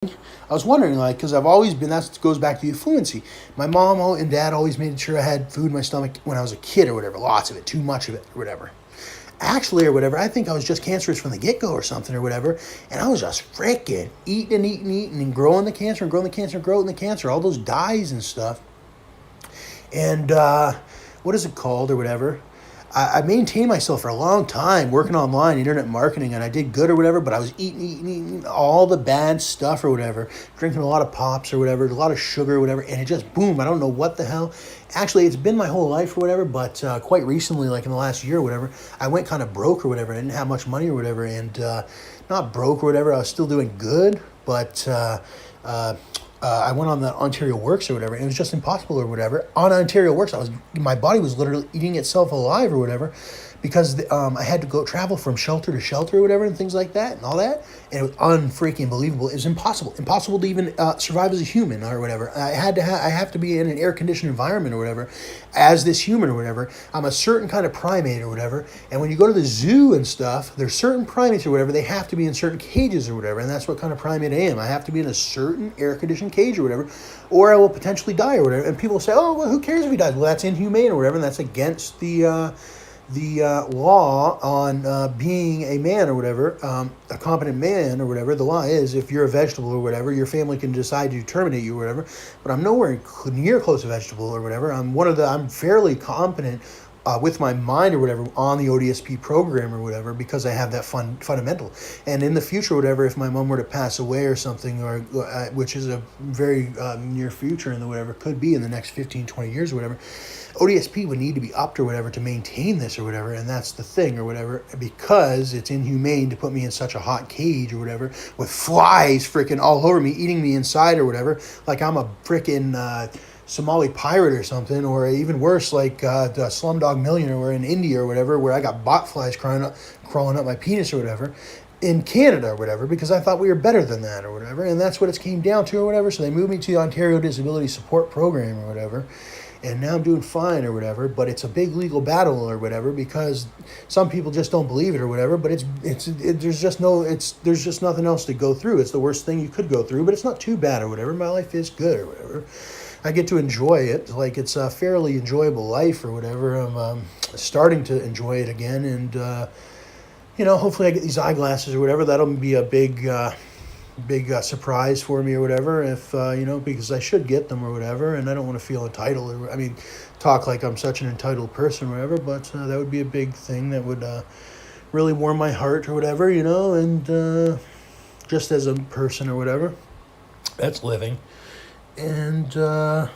I was wondering, like, because I've always been, that goes back to the fluency. My mom and dad always made sure I had food in my stomach when I was a kid or whatever, lots of it, too much of it or whatever. Actually, or whatever, I think I was just cancerous from the get-go or something or whatever, and I was just freaking eating and eating and eating and growing the cancer and growing the cancer and growing the cancer, all those dyes and stuff. And what is it called or whatever? I maintained myself for a long time working online, internet marketing, and I did good or whatever, but I was eating all the bad stuff or whatever, drinking a lot of pops or whatever, a lot of sugar or whatever, and it just, boom, I don't know what the hell. Actually, it's been my whole life or whatever, but quite recently, like in the last year or whatever, I went kind of broke or whatever. I didn't have much money or whatever, and not broke or whatever, I was still doing good, but I went on the Ontario Works or whatever, and it was just impossible or whatever. On Ontario Works, my body was literally eating itself alive or whatever, because I had to go travel from shelter to shelter or whatever and things like that and all that, and it was unfreaking believable. It was impossible to even survive as a human or whatever. I have to be in an air conditioned environment or whatever, as this human or whatever. I'm a certain kind of primate or whatever, and when you go to the zoo and stuff, there's certain primates or whatever. They have to be in certain cages or whatever, and that's what kind of primate I am. I have to be in a certain air conditioned cage or whatever, or I will potentially die or whatever. And people say, "Oh, well, who cares if he dies?" Well, that's inhumane or whatever, and that's against the law on being a man or whatever, a competent man or whatever. The law is, if you're a vegetable or whatever, your family can decide to terminate you or whatever. But I'm nowhere near close to vegetable or whatever. I'm fairly competent with my mind or whatever on the ODSP program or whatever, because I have that fundamental. And in the future, whatever, if my mom were to pass away or something, or which is a very near future and whatever, could be in the next 15, 20 years or whatever, ODSP would need to be upped or whatever to maintain this or whatever, and that's the thing or whatever, because it's inhumane to put me in such a hot cage or whatever with flies freaking all over me, eating me inside or whatever, like I'm a freaking Somali pirate or something, or even worse, like the Slumdog Millionaire or in India or whatever, where I got bot flies crawling up my penis or whatever, in Canada or whatever, because I thought we were better than that or whatever, and that's what it came down to or whatever. So they moved me to the Ontario Disability Support Program or whatever, and now I'm doing fine or whatever. But it's a big legal battle or whatever, because some people just don't believe it or whatever. But there's just nothing else to go through. It's the worst thing you could go through, but it's not too bad or whatever. My life is good or whatever. I get to enjoy it. Like, it's a fairly enjoyable life or whatever. I'm starting to enjoy it again, and hopefully I get these eyeglasses or whatever. That'll be a big surprise for me or whatever, if because I should get them or whatever, and I don't want to feel entitled or talk like I'm such an entitled person or whatever, but that would be a big thing that would really warm my heart or whatever, and just as a person or whatever that's living, and yeah.